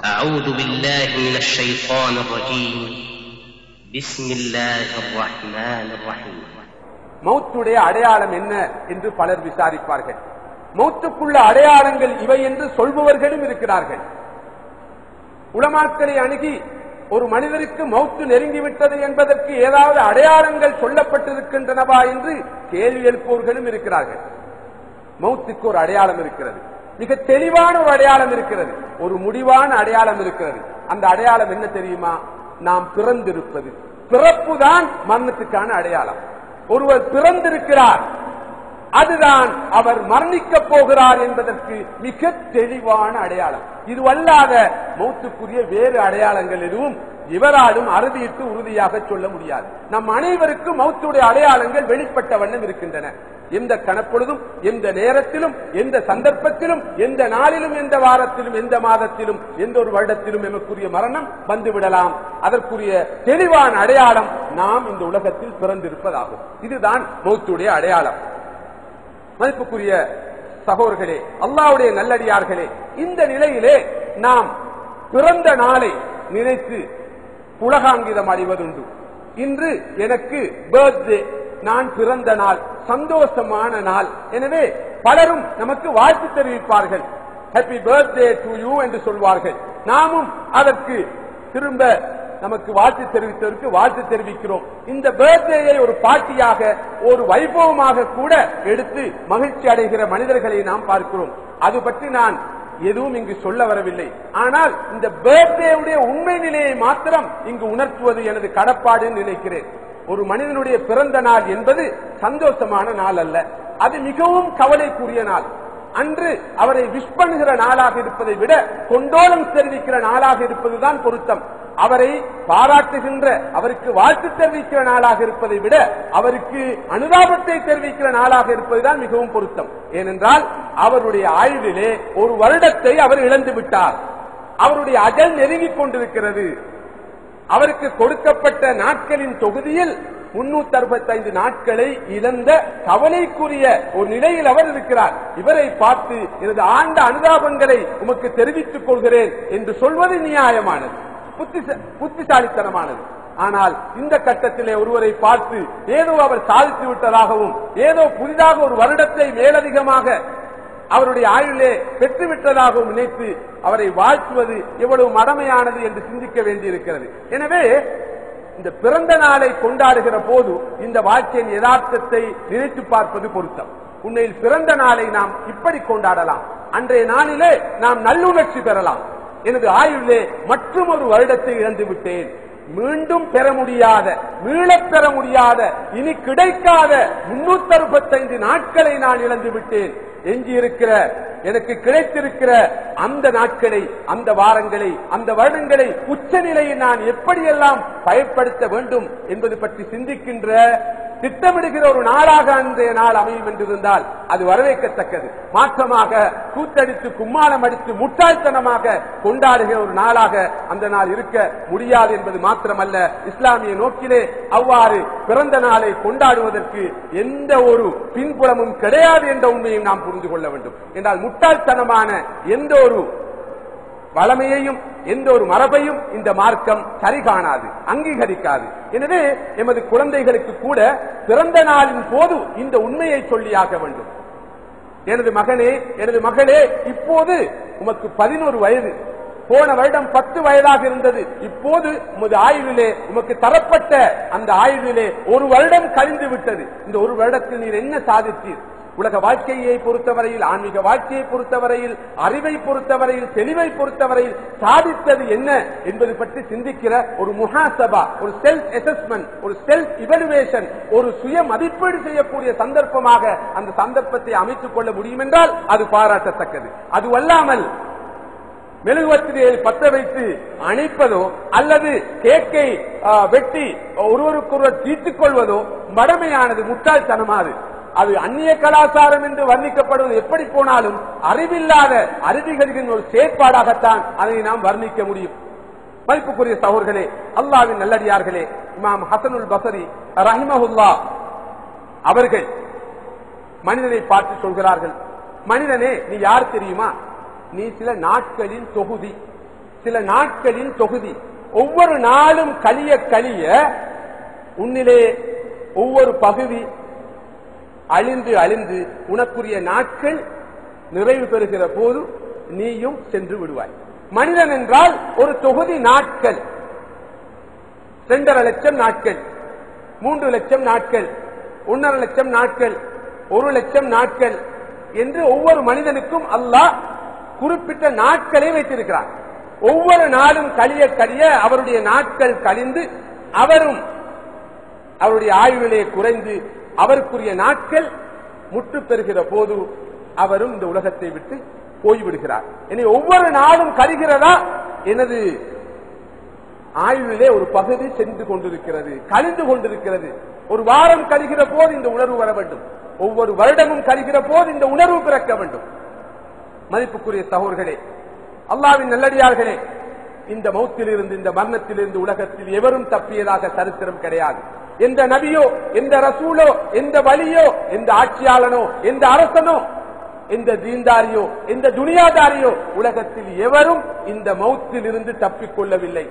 أعوذ بالله من الشيطان الرجيم بسم الله الرحمن الرحيم. மௌத்துடைய அடையாளம் என்ன என்று பலர் விசாரிப்பார்கள். மௌத்துக்குள்ள அடையாளங்கள் இவை என்று சொல்பவர்களும் இருக்கிறார்கள். உலமாக்களை அணுகி ஒரு மனிதருக்கு மௌத்து நெருங்கிவிட்டது என்பதற்கு ஏதாவது அடையாளங்கள் சொல்லப்பட்டிருக்கின்றனவா என்று கேள்வி எழுப்பவர்களும் இருக்கிறார்கள். மௌத்துக்கு ஒரு அடையாளம் இருக்கிறது, மிக தெளிவான ஒரு அடையாளம் இருக்கிறது, ஒரு முடிவான அடையாளம் இருக்கிறது. அந்த அடையாளம் என்ன தெரியுமா? நாம் பிறந்திருப்பது. பிறப்புதான் மரணத்துக்கான அடையாளம். ஒருவர் பிறந்திருக்கிறார், அதுதான் அவர் மரணிக்க போகிறார் என்பதற்கு மிக தெளிவான அடையாளம். இதுவல்லாத மௌத்துக்குரிய வேறு அடையாளங்கள் எதுவும் இவராலும் அறுதியிட்டு உறுதியாக சொல்ல முடியாது. நம் அனைவருக்கும் மௌத்துடைய அடையாளங்கள் வெளிப்பட்ட வண்ணம் இருக்கின்றன. எந்த கணப்பொழுதும், எந்த நேரத்திலும், எந்த சந்தர்ப்பத்திலும், எந்த நாளிலும், எந்த வாரத்திலும், எந்த மாதத்திலும், எந்த ஒரு வருடத்திலும் எமக்குரிய மரணம் வந்துவிடலாம். அதற்குரிய தெளிவான அடையாளம் நாம் இந்த உலகத்தில் பிறந்திருப்பதாகும். இதுதான் மௌத்துடைய அடையாளம். மதிப்புக்குரிய சகோதரர்களே, அல்லாஹ்வுடைய நல்லடியார்களே, இந்த நிலையிலே நாம் பிறந்த நாளை நினைத்து புலகாங்கிதம் அடைவதுண்டு. இன்று எனக்கு பர்த்டே, நான் பிறந்த நாள், சந்தோஷமான நாள். எனவே பலரும் நமக்கு வாழ்த்து தெரிவிப்பார்கள். ஹாப்பி பர்த்டே டு யூ என்று சொல்வார்கள். நாமும் அதற்கு திரும்ப நமக்கு வாழ்த்து தெரிவித்ததற்கு வாழ்த்து தெரிவிக்கிறோம். இந்த பர்த்டேயை ஒரு பார்ட்டியாக, ஒரு வைபவமாக கூட எடுத்து மகிழ்ச்சி அடைகிற மனிதர்களை நாம் பார்க்கிறோம். அது பற்றி நான் எதுவும் இங்கு சொல்ல வரவில்லை. ஆனால் இந்த பர்த்டேவுடைய உண்மை நிலையை மாத்திரம் இங்கு உணர்த்துவது எனது கடப்பாடு நினைக்கிறேன். ஒரு மனிதனுடைய பிறந்த நாள் என்பது சந்தோஷமான நாள் அல்ல, அது மிகவும் கவலைக்குரிய நாள். அன்று அவரை விஷ் பண்ணுகிற நாளாக இருப்பதை விட கொண்டோலம் தெரிவிக்கிற நாளாக இருப்பதுதான் பொருத்தம். அவரை பாராட்டுகின்ற, அவருக்கு வாழ்த்து தெரிவிக்கிற நாளாக இருப்பதை விட அவருக்கு அனுதாபத்தை தெரிவிக்கிற நாளாக இருப்பதுதான் மிகவும் பொருத்தம். ஏனென்றால் அவருடைய ஆயுளிலே ஒரு வருடத்தை அவர் இழந்து விட்டார். அவருடைய அஜல் நெருங்கிக் கொண்டிருக்கிறது. அவருக்கு கொடுக்கப்பட்ட நாட்களின் தொகுதியில் 365 நாட்களை இழந்த கவலைக்குரிய ஒரு நிலையில் அவர் இருக்கிறார். இவரை பார்த்து எனது ஆண்ட அனுதாபங்களை உமக்கு தெரிவித்துக் கொள்கிறேன் என்று சொல்வது நியாயமானது, புத்திசாலித்தனமானது. ஆனால் இந்த கட்டத்திலே ஒருவரை பார்த்து ஏதோ அவர் சாதித்து விட்டதாகவும், ஏதோ புதிதாக ஒரு வருடத்தை மேலதிகமாக அவருடைய ஆயுளே பெற்றுவிட்டதாகவும் நினைத்து அவரை வாழ்த்துவது எவ்வளவு மடமையானது என்று சிந்திக்க வேண்டியிருக்கிறது. எனவே இந்த பிறந்த நாளை கொண்டாடுகிற போது இந்த வாழ்க்கையின் யதார்த்தத்தை நினைத்து பார்ப்பது பொருத்தம். உண்மையில் பிறந்த நாளை நாம் இப்படி கொண்டாடலாம். அன்றைய நாளிலே நாம் நல்லுணர்ச்சி பெறலாம். எனது ஆயுளே மற்றும் ஒரு வருடத்தை இழந்து விட்டேன், மீண்டும் பெற முடியாத, மீளப் பெற முடியாத, இனி கிடைக்காத 365 நாட்களை நான் இழந்து விட்டேன். எஞ்சி இருக்கிற, எனக்கு கிடைத்திருக்கிற அந்த நாட்களை, அந்த வாரங்களை, அந்த வருடங்களை உச்சநிலையில் நான் எப்படியெல்லாம் பயன்படுத்த வேண்டும் என்பது பற்றி சிந்திக்கின்ற, திட்டமிடுகிற ஒரு நாளாக அன்றைய நாள் அமையும் என்றிருந்தால் அது வரவேற்கத்தக்கது. மாற்றமாக கூத்தடித்து, கும்மாளம் அடித்து, முட்டாள்தனமாக கொண்டாடுகிற ஒரு நாளாக அந்த நாள் இருக்க முடியாது என்பது மாத்திரமல்ல, இஸ்லாமிய நோக்கிலே அவ்வாறு பிறந்த நாளை கொண்டாடுவதற்கு எந்த ஒரு பின்புலமும் கிடையாது என்ற உண்மையை நாம் புரிந்து கொள்ள வேண்டும். என்றால் முட்டாள்தனமான எந்த ஒரு வளமையையும், எந்த ஒரு மரபையும் இந்த மார்க்கம் சரி காணாது, அங்கீகரிக்காது. எனவே எமது குழந்தைகளுக்கு கூட பிறந்த நாளின் போது இந்த உண்மையை சொல்லியாக வேண்டும். எனது மகனே, எனது மகளே, இப்போது உமக்கு 11 வயது, போன வருடம் 10 வயதாக இருந்தது. இப்போது உமது ஆயுளிலே, உமக்கு தரப்பட்ட அந்த ஆயுளிலே ஒரு வருடம் கழிந்து விட்டது. இந்த ஒரு வருடத்தில் நீர் என்ன சாதித்தீர்? உலக வாழ்க்கையை பொறுத்தவரையில், ஆன்மீக வாழ்க்கையை பொறுத்தவரையில், அறிவை பொறுத்தவரையில், தெளிவை பொறுத்தவரையில் சாதித்தது என்ன என்பது பற்றி சிந்திக்கிற ஒரு முஹாசபா, ஒரு செல்ஃப் அசஸ்மெண்ட், ஒரு செல்ஃப் இவலுவேஷன், ஒரு சுய மதிப்பீடு செய்யக்கூடிய சந்தர்ப்பமாக அந்த சந்தர்ப்பத்தை அமைத்துக் கொள்ள முடியும் என்றால் அது பாராட்டத்தக்கது. அதுவல்லாமல் மெழுகுவர்த்தியை பற்ற வைத்து அணைப்பதோ அல்லது கேக்கை வெட்டி ஒருவருக்கொருவர் தீர்த்துக் கொள்வதோ மடமையானது, முட்டாள்தனமானது. அது அந்நிய கலாச்சாரம் என்று வர்ணிக்கப்படுவது எப்படி போனாலும் அறிவில்லாத அறிவிகளின் ஒரு செயற்பாடாகத்தான் அதை நாம் வர்ணிக்க முடியும். மதிப்புக்குரிய சகோதரர்களே, அல்லாஹ்வின் நல்லடியார்களே, இமாம் ஹசனுல் பஸரி ரஹிமஹுல்லாஹ் அவர்கள் மனிதனை பார்த்து சொல்கிறார்கள், மனிதனே நீ யார் தெரியுமா? நீ சில நாட்களின் தொகுதி. சில நாட்களின் தொகுதி. ஒவ்வொரு நாளும் கழிய கழிய உன்னிலே ஒவ்வொரு பகுதி அழிந்து அழிந்து உனக்குரிய நாட்கள் நிறைவு பெறுகிற போது நீயும் சென்று விடுவாய். மனிதன் என்றால் ஒரு தொகுதி நாட்கள். 2.5 லட்சம் நாட்கள், 3 லட்சம் நாட்கள், 1.5 லட்சம் நாட்கள், 1 லட்சம் நாட்கள் என்று ஒவ்வொரு மனிதனுக்கும் அல்லாஹ் குறிப்பிட்ட நாட்களை வைத்திருக்கிறார். ஒவ்வொரு நாளும் கழிய கழிய அவருடைய நாட்கள் கழிந்து அவரும் அவருடைய ஆயுளிலே குறைந்து அவருக்குரிய நாட்கள் முற்று பெறுகிற போது அவரும் இந்த உலகத்தை விட்டு போய்விடுகிறார். எனவே ஒவ்வொரு நாளும் கழிகிறதா, எனது ஆயுளிலே ஒரு பகுதி சென்று கொண்டிருக்கிறது, கழிந்து கொண்டிருக்கிறது. ஒரு வாரம் கழிகிற போது இந்த உணர்வு வர வேண்டும். ஒவ்வொரு வருடமும் கழிகிற போது இந்த உணர்வு பிறக்க வேண்டும். மதிப்புக்குரிய சகோதரர்களே, அல்லாஹ்வின் நல்லடியார்களே, இந்த மௌத்திலிருந்து இந்த மரணத்திலிருந்து உலகத்தில் எவரும் தப்பியதாக சரித்திரம் கிடையாது. எந்த நபியோ, எந்த ரசூலோ, எந்த வலியோ, எந்த ஆட்சியாளனோ, எந்த அரசனோ, எந்த தீன்தாரியோ, எந்த துனியாதாரியோ உலகத்தில் எவரும் இந்த மௌத்திலிருந்து தப்பிக்கொள்ளவில்லை.